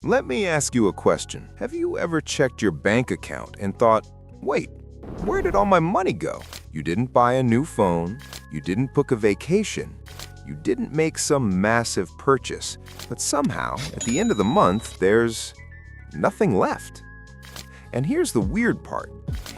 Let me ask you a question. Have you ever checked your bank account and thought, wait, where did all my money go? You didn't buy a new phone, you didn't book a vacation, you didn't make some massive purchase, but somehow, at the end of the month, there's nothing left. And here's the weird part.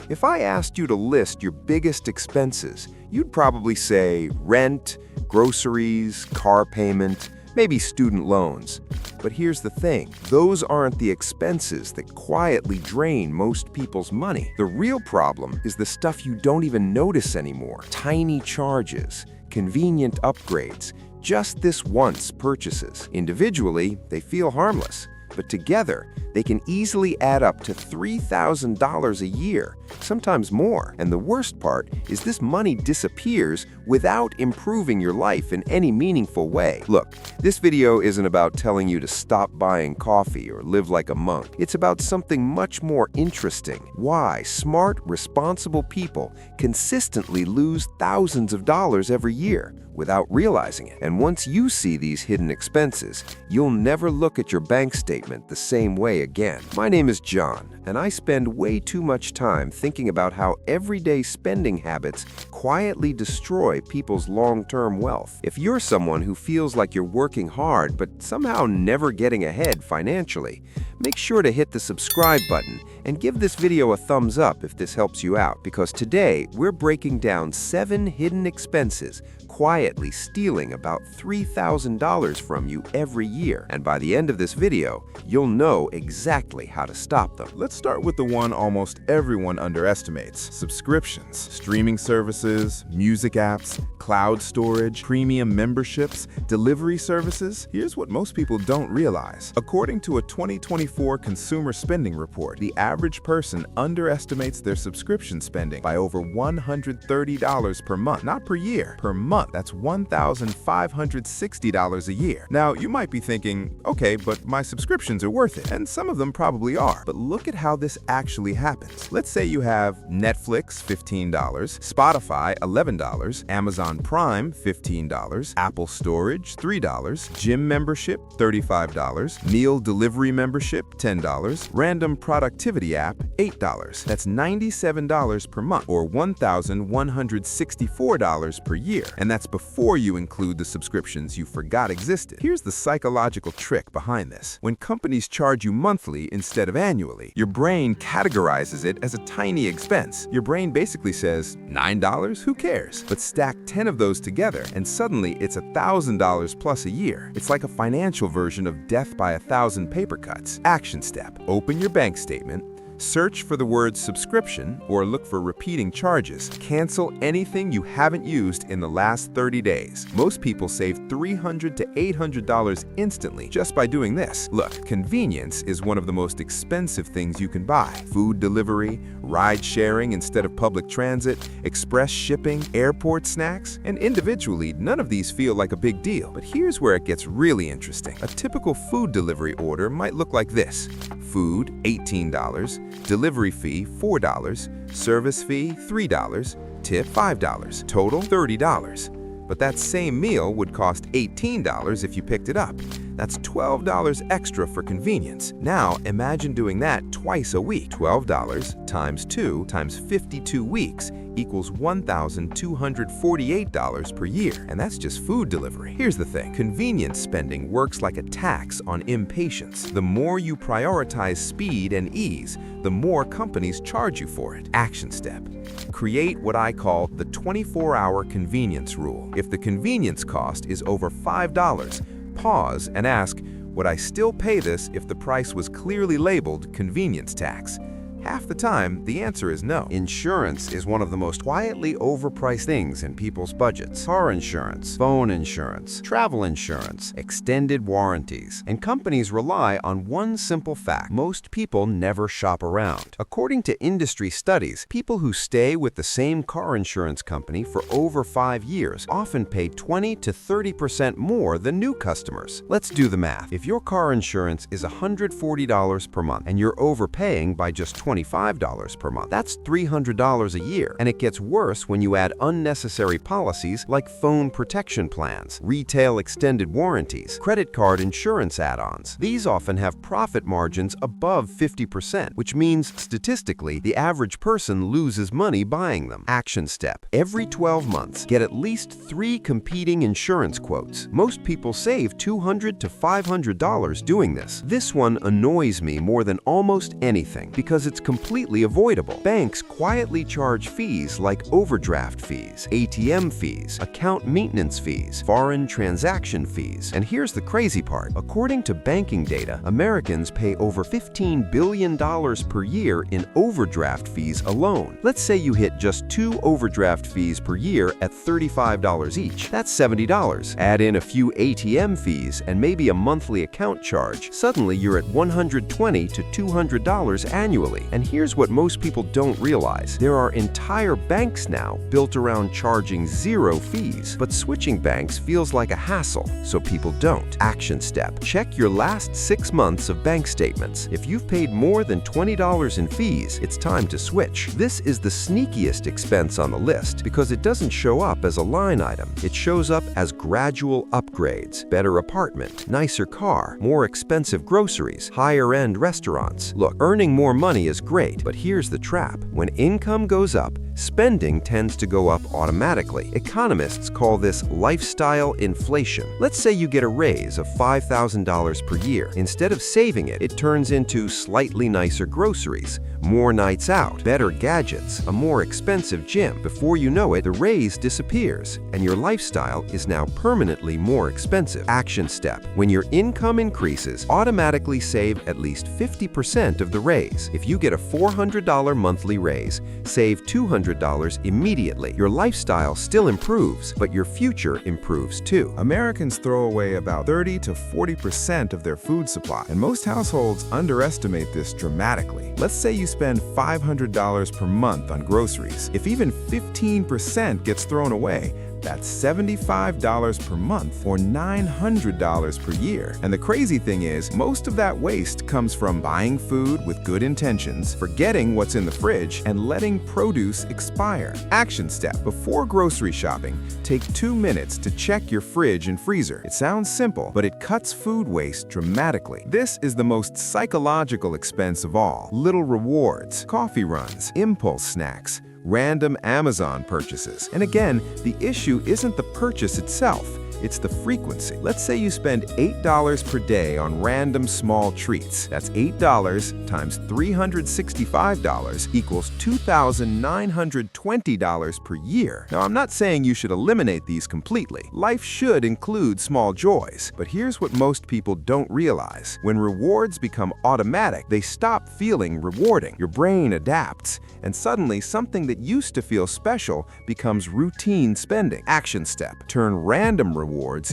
If I asked you to list your biggest expenses, you'd probably say rent, groceries, car payment, maybe student loans. But here's the thing, those aren't the expenses that quietly drain most people's money. The real problem is the stuff you don't even notice anymore. Tiny charges, convenient upgrades, just this once purchases. Individually, they feel harmless, but together, they can easily add up to $3,000 a year, sometimes more. And the worst part is this money disappears without improving your life in any meaningful way. Look, this video isn't about telling you to stop buying coffee or live like a monk. It's about something much more interesting. Why smart, responsible people consistently lose thousands of dollars every year without realizing it. And once you see these hidden expenses, you'll never look at your bank statement the same way again. My name is John, and I spend way too much time thinking about how everyday spending habits quietly destroy people's long-term wealth. If you're someone who feels like you're working hard but somehow never getting ahead financially, make sure to hit the subscribe button and give this video a thumbs up if this helps you out, because today we're breaking down 7 hidden expenses quietly stealing about $3,000 from you every year. And by the end of this video, you'll know exactly how to stop them. Let's start with the one almost everyone underestimates: subscriptions. Streaming services, music apps, cloud storage, premium memberships, delivery services. Here's what most people don't realize. According to a 2024 Consumer Spending Report, the average person underestimates their subscription spending by over $130 per month. Not per year, per month. That's $1,560 a year. Now, you might be thinking, okay, but my subscriptions are worth it. And some of them probably are. But look at how this actually happens. Let's say you have Netflix, $15, Spotify, $11, Amazon Prime, $15, Apple Storage, $3, gym membership, $35, meal delivery membership, $10, random productivity app, $8. That's $97 per month, or $1,164 per year. And that's before you include the subscriptions you forgot existed. Here's the psychological trick behind this. When companies charge you monthly instead of annually, your brain categorizes it as a tiny expense. Your brain basically says, $9? Who cares? But stack 10 of those together, and suddenly it's $1,000 plus a year. It's like a financial version of death by 1,000 paper cuts. Action step: open your bank statement, search for the word subscription or look for repeating charges. Cancel anything you haven't used in the last 30 days. Most people save $300 to $800 instantly just by doing this. Look, convenience is one of the most expensive things you can buy. Food delivery, ride sharing instead of public transit, express shipping, airport snacks, and individually, none of these feel like a big deal. But here's where it gets really interesting. A typical food delivery order might look like this: food, $18, delivery fee, $4, service fee, $3, tip, $5, total, $30. But that same meal would cost $18 if you picked it up. That's $12 extra for convenience. Now, imagine doing that twice a week. $12 times 2 times 52 weeks equals $1,248 per year. And that's just food delivery. Here's the thing. Convenience spending works like a tax on impatience. The more you prioritize speed and ease, the more companies charge you for it. Action step: create what I call the 24-hour convenience rule. If the convenience cost is over $5, pause and ask, would I still pay this if the price was clearly labeled convenience tax? Half the time, the answer is no. Insurance is one of the most quietly overpriced things in people's budgets. Car insurance, phone insurance, travel insurance, extended warranties. And companies rely on one simple fact: most people never shop around. According to industry studies, people who stay with the same car insurance company for over 5 years often pay 20 to 30% more than new customers. Let's do the math. If your car insurance is $140 per month and you're overpaying by just $25 per month. That's $300 a year. And it gets worse when you add unnecessary policies like phone protection plans, retail extended warranties, credit card insurance add-ons. These often have profit margins above 50%, which means statistically, the average person loses money buying them. Action step. Every 12 months, get at least 3 competing insurance quotes. Most people save $200 to $500 doing this. This one annoys me more than almost anything because it's completely avoidable. Banks quietly charge fees like overdraft fees, ATM fees, account maintenance fees, foreign transaction fees. And here's the crazy part. According to banking data, Americans pay over $15 billion per year in overdraft fees alone. Let's say you hit just 2 overdraft fees per year at $35 each. That's $70. Add in a few ATM fees and maybe a monthly account charge. Suddenly you're at $120 to $200 annually. And here's what most people don't realize. There are entire banks now built around charging 0 fees, but switching banks feels like a hassle, so people don't. Action step. Check your last 6 months of bank statements. If you've paid more than $20 in fees, it's time to switch. This is the sneakiest expense on the list because it doesn't show up as a line item. It shows up as gradual upgrades, better apartment, nicer car, more expensive groceries, higher-end restaurants. Look, earning more money is great, but here's the trap. When income goes up, spending tends to go up automatically. Economists call this lifestyle inflation. Let's say you get a raise of $5,000 per year. Instead of saving it, it turns into slightly nicer groceries, more nights out, better gadgets, a more expensive gym. Before you know it, the raise disappears, and your lifestyle is now permanently more expensive. Action step. When your income increases, automatically save at least 50% of the raise. If you get a $400 monthly raise, save $200 immediately. Your lifestyle still improves, but your future improves too. Americans throw away about 30 to 40% of their food supply, and most households underestimate this dramatically. Let's say you spend $500 per month on groceries. If even 15% gets thrown away, that's $75 per month or $900 per year. And the crazy thing is, most of that waste comes from buying food with good intentions, forgetting what's in the fridge, and letting produce expire. Action step. Before grocery shopping, take 2 minutes to check your fridge and freezer. It sounds simple, but it cuts food waste dramatically. This is the most psychological expense of all. Little rewards, coffee runs, impulse snacks, random Amazon purchases. And again, the issue isn't the purchase itself, it's the frequency. Let's say you spend $8 per day on random small treats. That's $8 times $365 equals $2,920 per year. Now, I'm not saying you should eliminate these completely. Life should include small joys. But here's what most people don't realize. When rewards become automatic, they stop feeling rewarding. Your brain adapts, and suddenly something that used to feel special becomes routine spending. Action step. Turn random rewards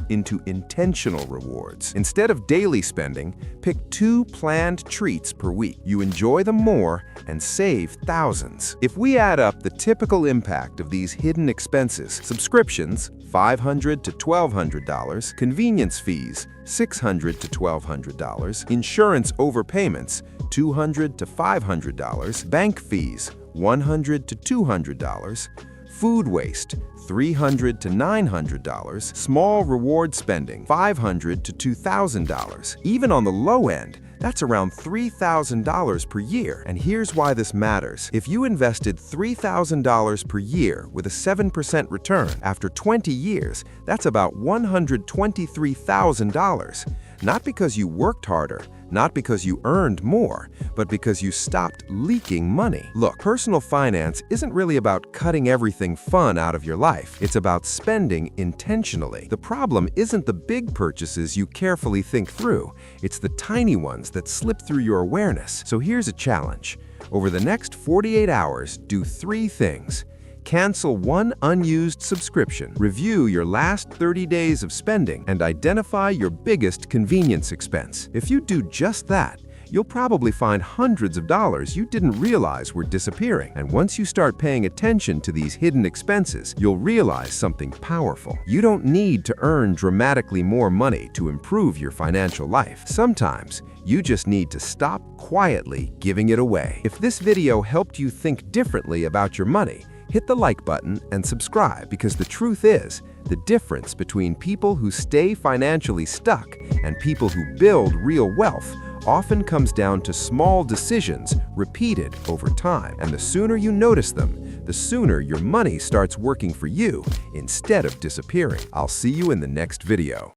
into intentional rewards. Instead of daily spending, pick 2 planned treats per week. You enjoy them more and save thousands. If we add up the typical impact of these hidden expenses, subscriptions, $500 to $1,200, convenience fees, $600 to $1,200, insurance overpayments, $200 to $500, bank fees, $100 to $200, food waste, $300 to $900, small reward spending, $500 to $2,000. Even on the low end, that's around $3,000 per year. And here's why this matters. If you invested $3,000 per year with a 7% return, after 20 years, that's about $123,000. Not because you worked harder, not because you earned more, but because you stopped leaking money. Look, personal finance isn't really about cutting everything fun out of your life. It's about spending intentionally. The problem isn't the big purchases you carefully think through. It's the tiny ones that slip through your awareness. So here's a challenge. Over the next 48 hours, do 3 things. Cancel 1 unused subscription, review your last 30 days of spending, and identify your biggest convenience expense. If you do just that, you'll probably find hundreds of dollars you didn't realize were disappearing. And once you start paying attention to these hidden expenses, you'll realize something powerful. You don't need to earn dramatically more money to improve your financial life. Sometimes, you just need to stop quietly giving it away. If this video helped you think differently about your money, hit the like button and subscribe, because the truth is, the difference between people who stay financially stuck and people who build real wealth often comes down to small decisions repeated over time. And the sooner you notice them, the sooner your money starts working for you instead of disappearing. I'll see you in the next video.